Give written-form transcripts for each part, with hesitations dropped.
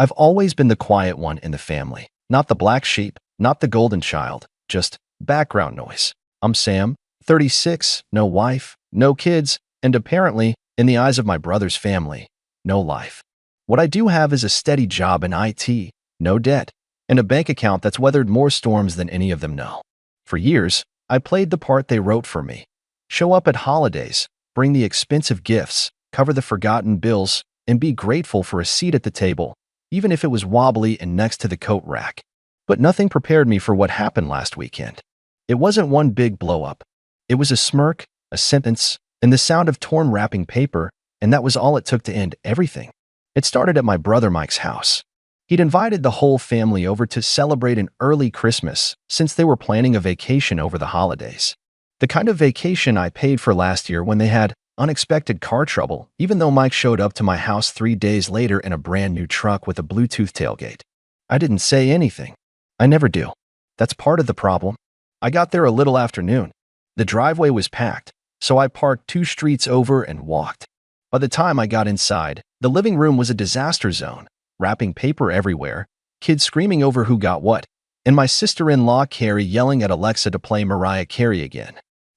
I've always been the quiet one in the family, not the black sheep, not the golden child, just background noise. I'm Sam, 36, no wife, no kids, and apparently, in the eyes of my brother's family, no life. What I do have is a steady job in IT, no debt, and a bank account that's weathered more storms than any of them know. For years, I played the part they wrote for me. Show up at holidays, bring the expensive gifts, cover the forgotten bills, and be grateful for a seat at the table, even if it was wobbly and next to the coat rack. But nothing prepared me for what happened last weekend. It wasn't one big blow-up. It was a smirk, a sentence, and the sound of torn wrapping paper, and that was all it took to end everything. It started at my brother Mike's house. He'd invited the whole family over to celebrate an early Christmas since they were planning a vacation over the holidays. The kind of vacation I paid for last year when they had unexpected car trouble, even though Mike showed up to my house 3 days later in a brand new truck with a Bluetooth tailgate. I didn't say anything. I never do. That's part of the problem. I got there a little after noon. The driveway was packed, so I parked 2 streets over and walked. By the time I got inside, the living room was a disaster zone. Wrapping paper everywhere, kids screaming over who got what, and my sister-in-law Carrie yelling at Alexa to play Mariah Carey again.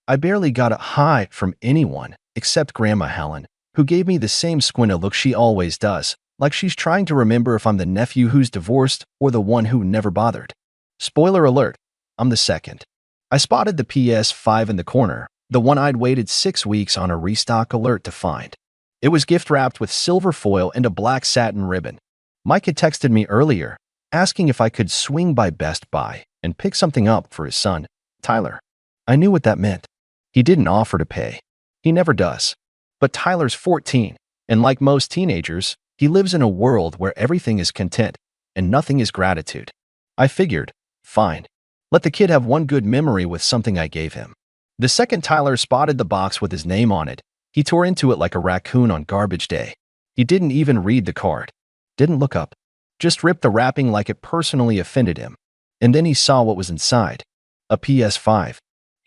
I barely got a hi from anyone except Grandma Helen, who gave me the same squinty look she always does, like she's trying to remember if I'm the nephew who's divorced or the one who never bothered. Spoiler alert, I'm the second. I spotted the PS5 in the corner, the one I'd waited 6 weeks on a restock alert to find. It was gift-wrapped with silver foil and a black satin ribbon. Mike had texted me earlier, asking if I could swing by Best Buy and pick something up for his son, Tyler. I knew what that meant. He didn't offer to pay. He never does. But Tyler's 14, and like most teenagers, he lives in a world where everything is content and nothing is gratitude. I figured, fine. Let the kid have one good memory with something I gave him. The second Tyler spotted the box with his name on it, he tore into it like a raccoon on garbage day. He didn't even read the card. Didn't look up. Just ripped the wrapping like it personally offended him. And then he saw what was inside. A PS5.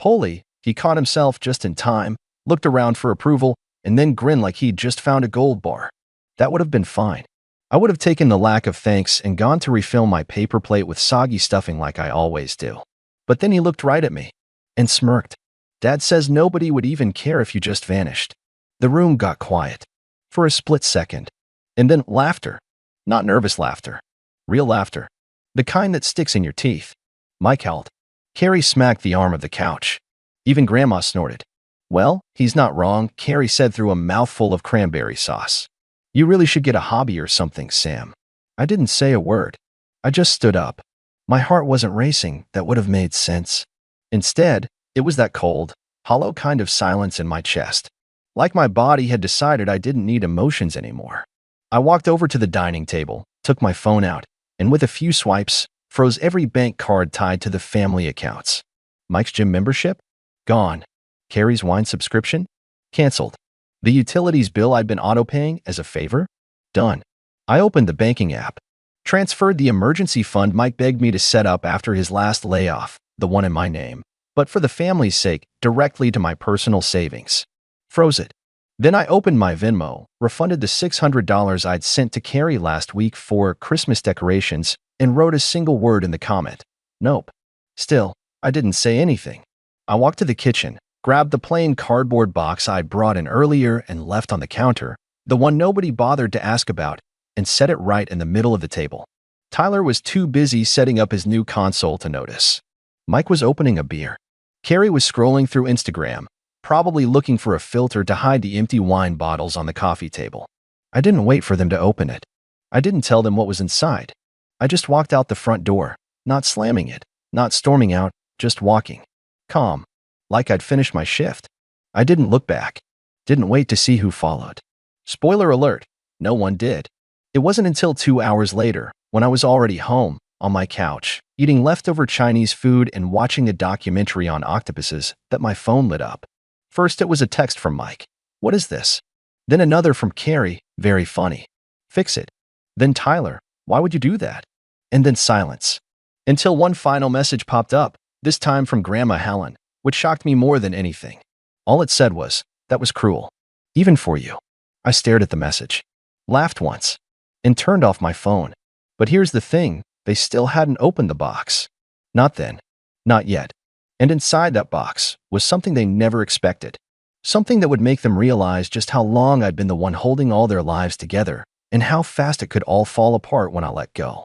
Holy, he caught himself just in time, looked around for approval, and then grinned like he'd just found a gold bar. That would have been fine. I would have taken the lack of thanks and gone to refill my paper plate with soggy stuffing like I always do. But then he looked right at me and smirked. Dad says nobody would even care if you just vanished. The room got quiet. For a split second. And then laughter. Not nervous laughter. Real laughter. The kind that sticks in your teeth. Mike howled. Carrie smacked the arm of the couch. Even Grandma snorted. Well, he's not wrong, Carrie said through a mouthful of cranberry sauce. You really should get a hobby or something, Sam. I didn't say a word. I just stood up. My heart wasn't racing, that would have made sense. Instead, it was that cold, hollow kind of silence in my chest. Like my body had decided I didn't need emotions anymore. I walked over to the dining table, took my phone out, and with a few swipes, froze every bank card tied to the family accounts. Mike's gym membership? Gone. Carrie's wine subscription? Canceled. The utilities bill I'd been auto-paying as a favor? Done. I opened the banking app. Transferred the emergency fund Mike begged me to set up after his last layoff, the one in my name, but for the family's sake, directly to my personal savings. Froze it. Then I opened my Venmo, refunded the $600 I'd sent to Carrie last week for Christmas decorations, and wrote a single word in the comment. Nope. Still, I didn't say anything. I walked to the kitchen, grabbed the plain cardboard box I'd brought in earlier and left on the counter, the one nobody bothered to ask about, and set it right in the middle of the table. Tyler was too busy setting up his new console to notice. Mike was opening a beer. Carrie was scrolling through Instagram, probably looking for a filter to hide the empty wine bottles on the coffee table. I didn't wait for them to open it. I didn't tell them what was inside. I just walked out the front door, not slamming it, not storming out, just walking. Calm. Like I'd finished my shift. I didn't look back. Didn't wait to see who followed. Spoiler alert, no one did. It wasn't until 2 hours later, when I was already home, on my couch, eating leftover Chinese food and watching a documentary on octopuses, that my phone lit up. First it was a text from Mike. What is this? Then another from Carrie, very funny. Fix it. Then Tyler, why would you do that? And then silence. Until one final message popped up, this time from Grandma Helen, which shocked me more than anything. All it said was, that was cruel. Even for you. I stared at the message, laughed once, and turned off my phone. But here's the thing, they still hadn't opened the box. Not then. Not yet. And inside that box was something they never expected. Something that would make them realize just how long I'd been the one holding all their lives together and how fast it could all fall apart when I let go.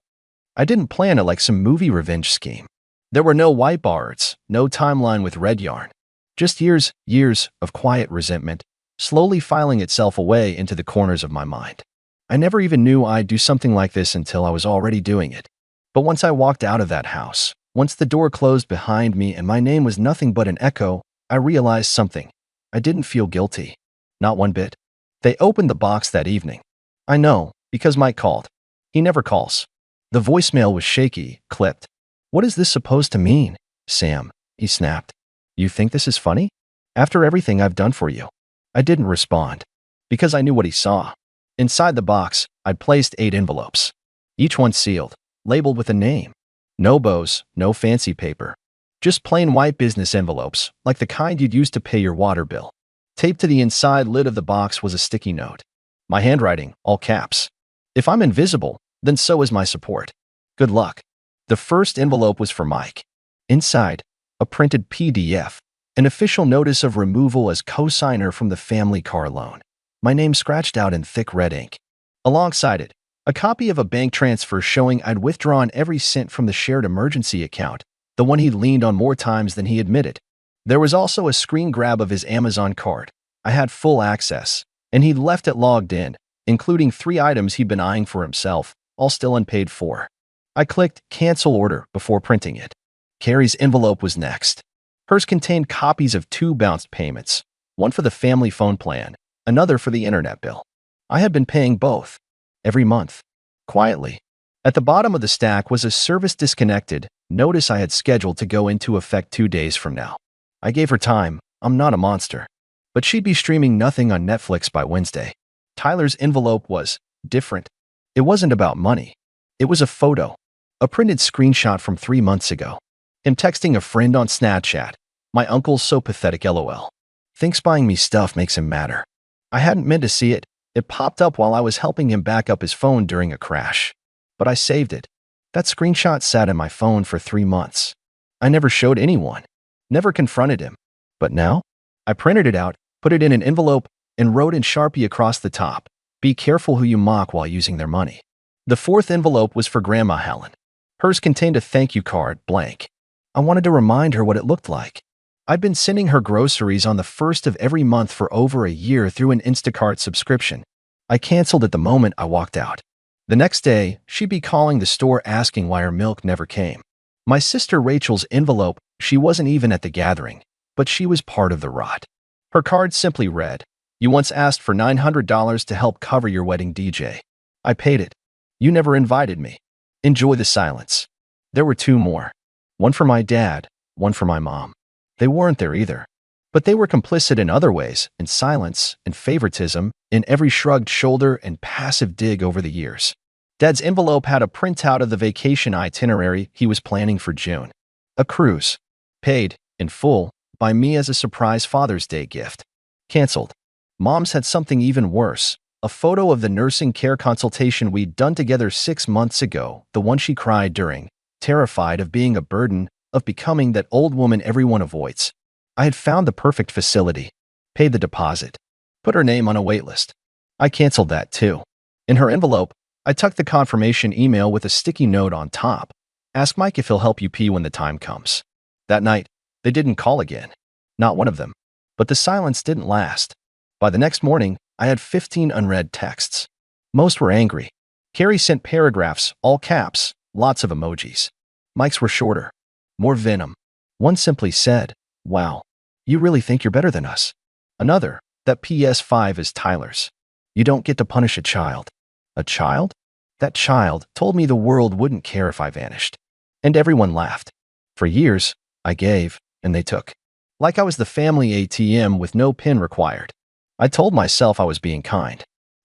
I didn't plan it like some movie revenge scheme. There were no whiteboards, no timeline with red yarn. Just years of quiet resentment, slowly filing itself away into the corners of my mind. I never even knew I'd do something like this until I was already doing it. But once I walked out of that house, once the door closed behind me and my name was nothing but an echo, I realized something. I didn't feel guilty. Not one bit. They opened the box that evening. I know, because Mike called. He never calls. The voicemail was shaky, clipped. "What is this supposed to mean, Sam?" he snapped. "You think this is funny? After everything I've done for you." I didn't respond, because I knew what he saw. Inside the box, I'd placed 8 envelopes, each one sealed, labeled with a name. No bows, no fancy paper. Just plain white business envelopes, like the kind you'd use to pay your water bill. Taped to the inside lid of the box was a sticky note. My handwriting, all caps. "If I'm invisible, then so is my support. Good luck." The first envelope was for Mike. Inside, a printed PDF, an official notice of removal as co-signer from the family car loan. My name scratched out in thick red ink. Alongside it, a copy of a bank transfer showing I'd withdrawn every cent from the shared emergency account, the one he'd leaned on more times than he admitted. There was also a screen grab of his Amazon card. I had full access, and he'd left it logged in, including 3 items he'd been eyeing for himself, all still unpaid for. I clicked cancel order before printing it. Carrie's envelope was next. Hers contained copies of 2 bounced payments, one for the family phone plan, another for the internet bill. I had been paying both, every month, quietly. At the bottom of the stack was a service disconnected notice I had scheduled to go into effect 2 days from now. I gave her time. I'm not a monster. But she'd be streaming nothing on Netflix by Wednesday. Tyler's envelope was different. It wasn't about money. It was a photo, a printed screenshot from 3 months ago. Him texting a friend on Snapchat. "My uncle's so pathetic, lol. Thinks buying me stuff makes him madder." I hadn't meant to see it. It popped up while I was helping him back up his phone during a crash. But I saved it. That screenshot sat in my phone for 3 months. I never showed anyone, never confronted him. But now, I printed it out, put it in an envelope, and wrote in Sharpie across the top, "Be careful who you mock while using their money." The 4th envelope was for Grandma Helen. Hers contained a thank you card, blank. I wanted to remind her what it looked like. I'd been sending her groceries on the 1st of every month for over a year through an Instacart subscription. I canceled it the moment I walked out. The next day, she'd be calling the store asking why her milk never came. My sister Rachel's envelope, she wasn't even at the gathering, but she was part of the rot. Her card simply read, "You once asked for $900 to help cover your wedding DJ. I paid it. You never invited me. Enjoy the silence." There were 2 more. One for my dad, one for my mom. They weren't there either. But they were complicit in other ways, in silence, in favoritism, in every shrugged shoulder and passive dig over the years. Dad's envelope had a printout of the vacation itinerary he was planning for June. A cruise. Paid, in full, by me as a surprise Father's Day gift. Canceled. Mom's had something even worse. A photo of the nursing care consultation we'd done together 6 months ago, the one she cried during, terrified of being a burden, of becoming that old woman everyone avoids. I had found the perfect facility, paid the deposit, put her name on a waitlist. I canceled that too. In her envelope, I tucked the confirmation email with a sticky note on top. "Ask Mike if he'll help you pee when the time comes." That night, they didn't call again. Not one of them. But the silence didn't last. By the next morning, I had 15 unread texts. Most were angry. Carrie sent paragraphs, all caps, lots of emojis. Mike's were shorter. More venom. One simply said, "Wow, you really think you're better than us." Another, that PS5 is Tyler's. "You don't get to punish a child." A child? That child told me the world wouldn't care if I vanished. And everyone laughed. For years, I gave, and they took. Like I was the family ATM with no PIN required. I told myself I was being kind.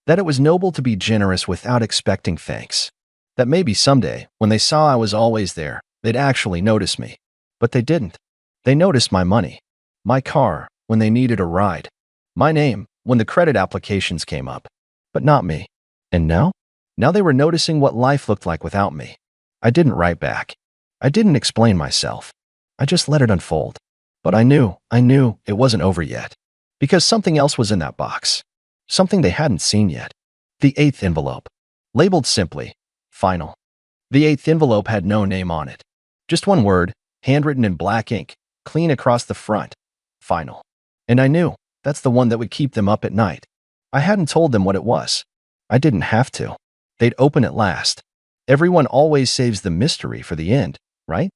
That it was noble to be generous without expecting thanks. That maybe someday, when they saw I was always there, they'd actually notice me. But they didn't. They noticed my money. My car, when they needed a ride. My name, when the credit applications came up. But not me. And now? Now they were noticing what life looked like without me. I didn't write back. I didn't explain myself. I just let it unfold. But I knew it wasn't over yet. Because something else was in that box. Something they hadn't seen yet. The 8th envelope. Labeled simply, Final. The 8th envelope had no name on it. Just one word, handwritten in black ink, clean across the front. Final. And I knew that's the one that would keep them up at night. I hadn't told them what it was. I didn't have to. They'd open it last. Everyone always saves the mystery for the end, right?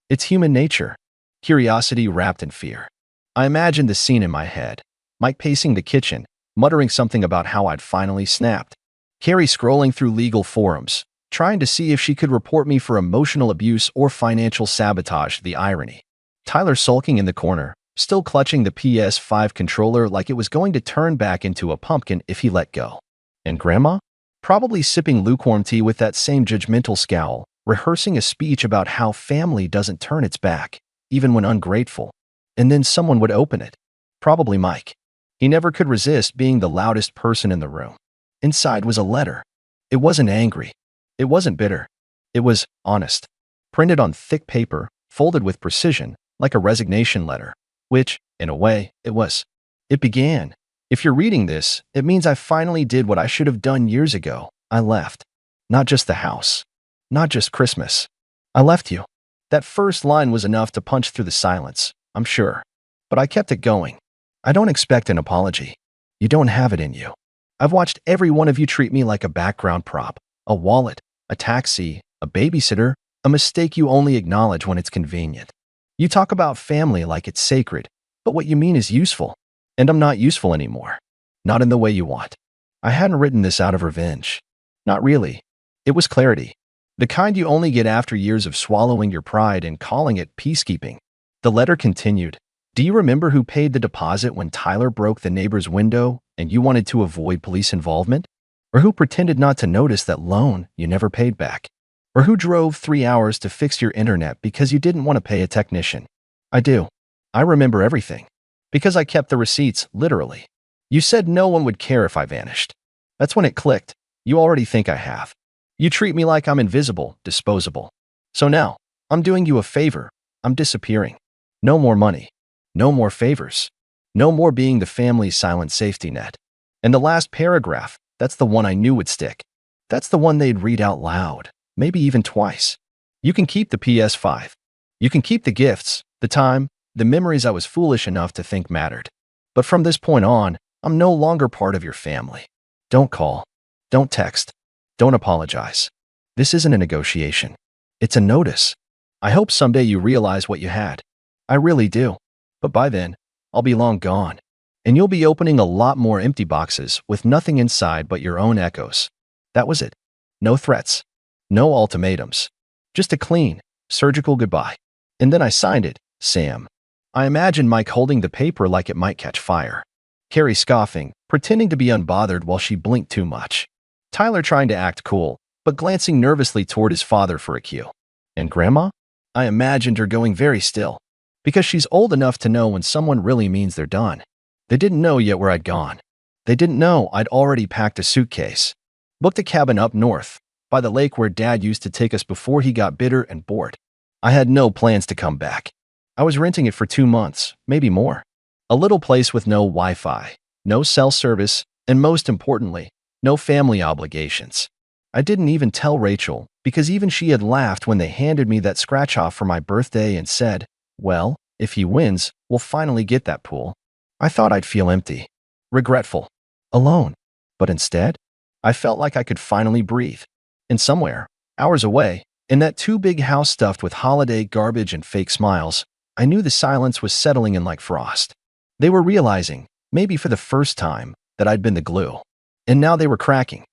It's human nature. Curiosity wrapped in fear. I imagined the scene in my head. Mike pacing the kitchen, muttering something about how I'd finally snapped. Carrie scrolling through legal forums, trying to see if she could report me for emotional abuse or financial sabotage, the irony. Tyler sulking in the corner, still clutching the PS5 controller like it was going to turn back into a pumpkin if he let go. And Grandma? Probably sipping lukewarm tea with that same judgmental scowl, rehearsing a speech about how family doesn't turn its back, even when ungrateful. And then someone would open it. Probably Mike. He never could resist being the loudest person in the room. Inside was a letter. It wasn't angry. It wasn't bitter. It was honest. Printed on thick paper, folded with precision, like a resignation letter. Which, in a way, it was. It began. If you're reading this, it means I finally did what I should have done years ago. I left. Not just the house. Not just Christmas. I left you. That first line was enough to punch through the silence, I'm sure. But I kept it going. I don't expect an apology. You don't have it in you. I've watched every one of you treat me like a background prop, a wallet, a taxi, a babysitter, a mistake you only acknowledge when it's convenient. You talk about family like it's sacred, but what you mean is useful. And I'm not useful anymore. Not in the way you want. I hadn't written this out of revenge. Not really. It was clarity. The kind you only get after years of swallowing your pride and calling it peacekeeping. The letter continued. Do you remember who paid the deposit when Tyler broke the neighbor's window and you wanted to avoid police involvement? Or who pretended not to notice that loan you never paid back? Or who drove 3 hours to fix your internet because you didn't want to pay a technician? I do. I remember everything. Because I kept the receipts, literally. You said no one would care if I vanished. That's when it clicked. You already think I have. You treat me like I'm invisible, disposable. So now, I'm doing you a favor. I'm disappearing. No more money. No more favors. No more being the family's silent safety net. And the last paragraph, that's the one I knew would stick. That's the one they'd read out loud, maybe even twice. You can keep the PS5. You can keep the gifts, the time, the memories I was foolish enough to think mattered. But from this point on, I'm no longer part of your family. Don't call. Don't text. Don't apologize. This isn't a negotiation. It's a notice. I hope someday you realize what you had. I really do. But by then, I'll be long gone. And you'll be opening a lot more empty boxes with nothing inside but your own echoes. That was it. No threats. No ultimatums. Just a clean, surgical goodbye. And then I signed it, Sam. I imagined Mike holding the paper like it might catch fire. Carrie scoffing, pretending to be unbothered while she blinked too much. Tyler trying to act cool, but glancing nervously toward his father for a cue. And Grandma? I imagined her going very still. Because she's old enough to know when someone really means they're done. They didn't know yet where I'd gone. They didn't know I'd already packed a suitcase. Booked a cabin up north, by the lake where Dad used to take us before he got bitter and bored. I had no plans to come back. I was renting it for 2 months, maybe more. A little place with no Wi-Fi, no cell service, and most importantly, no family obligations. I didn't even tell Rachel, because even she had laughed when they handed me that scratch-off for my birthday and said, well, if he wins, we'll finally get that pool. I thought I'd feel empty, regretful, alone. But instead, I felt like I could finally breathe. And somewhere, hours away, in that too big house stuffed with holiday garbage and fake smiles, I knew the silence was settling in like frost. They were realizing, maybe for the first time, that I'd been the glue. And now they were cracking.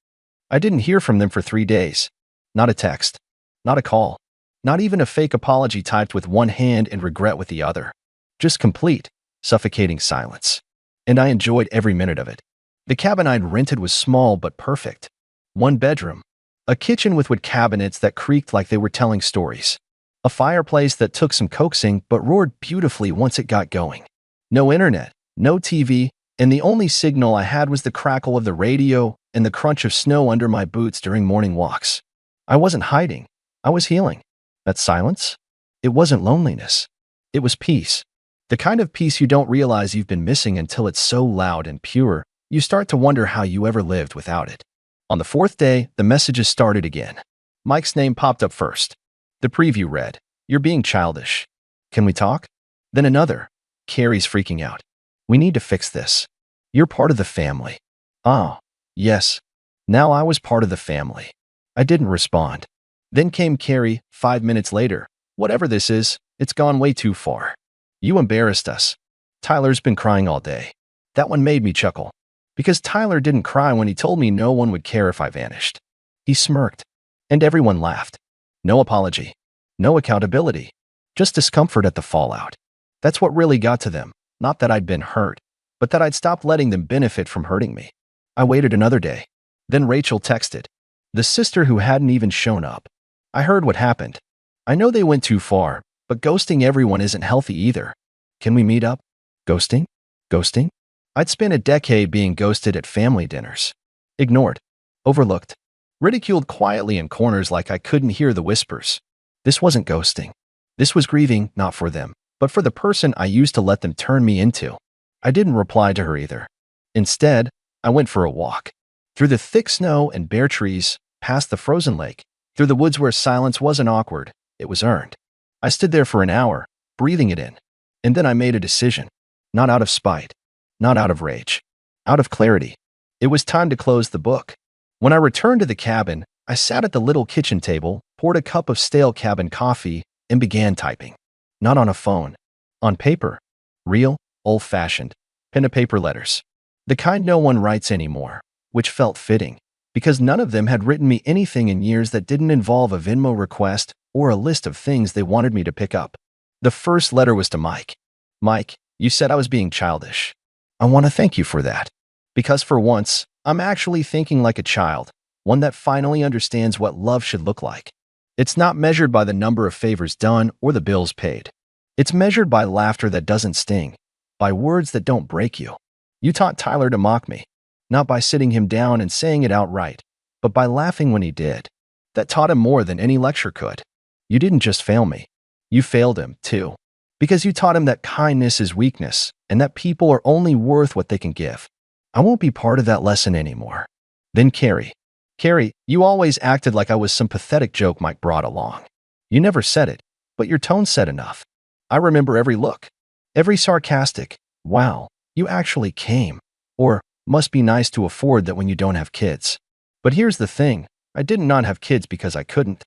I didn't hear from them for 3 days. Not a text. Not a call. Not even a fake apology typed with one hand and regret with the other. Just complete, suffocating silence. And I enjoyed every minute of it. The cabin I'd rented was small but perfect. 1 bedroom. A kitchen with wood cabinets that creaked like they were telling stories. A fireplace that took some coaxing but roared beautifully once it got going. No internet, no TV, and the only signal I had was the crackle of the radio and the crunch of snow under my boots during morning walks. I wasn't hiding. I was healing. That silence? It wasn't loneliness. It was peace. The kind of peace you don't realize you've been missing until it's so loud and pure, you start to wonder how you ever lived without it. On the fourth day, the messages started again. Mike's name popped up first. The preview read, "You're being childish. Can we talk?" Then another. "Carrie's freaking out. We need to fix this. You're part of the family." Oh, yes. Now I was part of the family. I didn't respond. Then came Carrie, 5 minutes later. "Whatever this is, it's gone way too far. You embarrassed us. Tyler's been crying all day." That one made me chuckle. Because Tyler didn't cry when he told me no one would care if I vanished. He smirked. And everyone laughed. No apology. No accountability. Just discomfort at the fallout. That's what really got to them. Not that I'd been hurt, but that I'd stopped letting them benefit from hurting me. I waited another day. Then Rachel texted. The sister who hadn't even shown up. I heard what happened. I know they went too far, but ghosting everyone isn't healthy either. Can we meet up? Ghosting? Ghosting? I'd spent a decade being ghosted at family dinners. Ignored. Overlooked. Ridiculed quietly in corners like I couldn't hear the whispers. This wasn't ghosting. This was grieving, not for them, but for the person I used to let them turn me into. I didn't reply to her either. Instead, I went for a walk. Through the thick snow and bare trees, past the frozen lake, through the woods where silence wasn't awkward, it was earned. I stood there for an hour, breathing it in. And then I made a decision. Not out of spite. Not out of rage. Out of clarity. It was time to close the book. When I returned to the cabin, I sat at the little kitchen table, poured a cup of stale cabin coffee, and began typing. Not on a phone. On paper. Real, old-fashioned, pen-to-paper letters. The kind no one writes anymore, which felt fitting, because none of them had written me anything in years that didn't involve a Venmo request or a list of things they wanted me to pick up. The first letter was to Mike. Mike, you said I was being childish. I want to thank you for that. Because for once, I'm actually thinking like a child, one that finally understands what love should look like. It's not measured by the number of favors done or the bills paid. It's measured by laughter that doesn't sting, by words that don't break you. You taught Tyler to mock me, not by sitting him down and saying it outright, but by laughing when he did. That taught him more than any lecture could. You didn't just fail me. You failed him, too. Because you taught him that kindness is weakness and that people are only worth what they can give. I won't be part of that lesson anymore. Then Carrie. Carrie, you always acted like I was some pathetic joke Mike brought along. You never said it, but your tone said enough. I remember every look, every sarcastic, wow, you actually came, or must be nice to afford that when you don't have kids. But here's the thing, I did not have kids because I couldn't.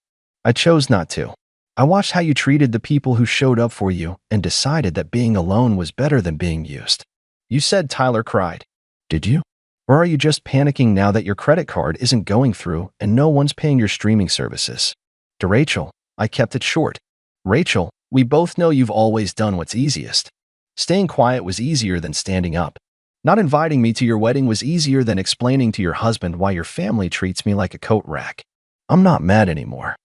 I chose not to. I watched how you treated the people who showed up for you and decided that being alone was better than being used. You said Tyler cried. Did you? Or are you just panicking now that your credit card isn't going through and no one's paying your streaming services? To Rachel, I kept it short. Rachel, we both know you've always done what's easiest. Staying quiet was easier than standing up. Not inviting me to your wedding was easier than explaining to your husband why your family treats me like a coat rack. I'm not mad anymore.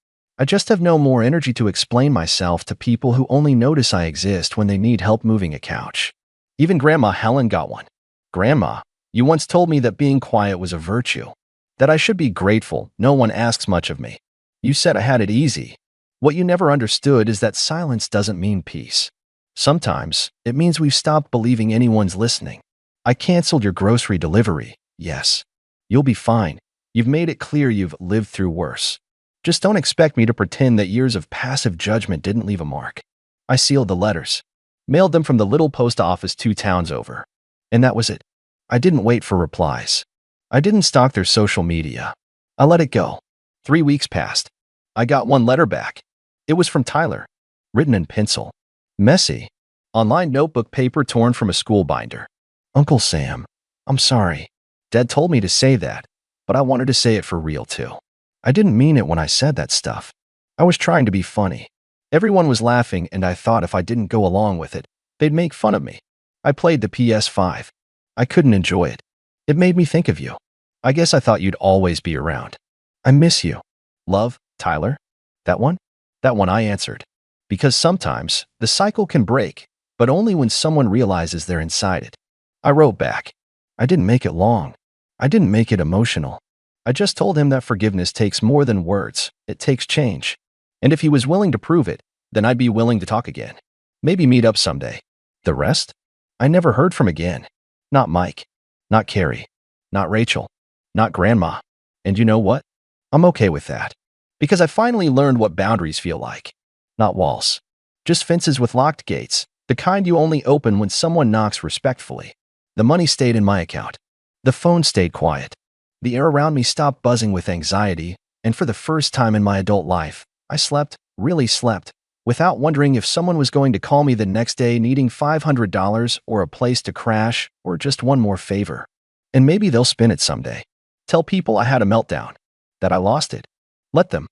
I just have no more energy to explain myself to people who only notice I exist when they need help moving a couch. Even Grandma Helen got one. Grandma, you once told me that being quiet was a virtue, that I should be grateful no one asks much of me. You said I had it easy. What you never understood is that silence doesn't mean peace. Sometimes, it means we've stopped believing anyone's listening. I canceled your grocery delivery, yes. You'll be fine. You've made it clear you've lived through worse. Just don't expect me to pretend that years of passive judgment didn't leave a mark. I sealed the letters, mailed them from the little post office 2 towns over. And that was it. I didn't wait for replies. I didn't stalk their social media. I let it go. 3 weeks passed. I got one letter back. It was from Tyler, written in pencil. Messy. On-line notebook paper torn from a school binder. Uncle Sam, I'm sorry. Dad told me to say that, but I wanted to say it for real too. I didn't mean it when I said that stuff. I was trying to be funny. Everyone was laughing and I thought if I didn't go along with it, they'd make fun of me. I played the PS5. I couldn't enjoy it. It made me think of you. I guess I thought you'd always be around. I miss you. Love, Tyler. That one? That one I answered. Because sometimes the cycle can break, but only when someone realizes they're inside it. I wrote back. I didn't make it long. I didn't make it emotional. I just told him that forgiveness takes more than words. It takes change. And if he was willing to prove it, then I'd be willing to talk again. Maybe meet up someday. The rest? I never heard from again. Not Mike. Not Carrie. Not Rachel. Not Grandma. And you know what? I'm okay with that. Because I finally learned what boundaries feel like. Not walls. Just fences with locked gates, the kind you only open when someone knocks respectfully. The money stayed in my account. The phone stayed quiet. The air around me stopped buzzing with anxiety, and for the first time in my adult life, I slept, really slept, without wondering if someone was going to call me the next day needing $500 or a place to crash or just one more favor. And maybe they'll spin it someday. Tell people I had a meltdown, that I lost it. Let them.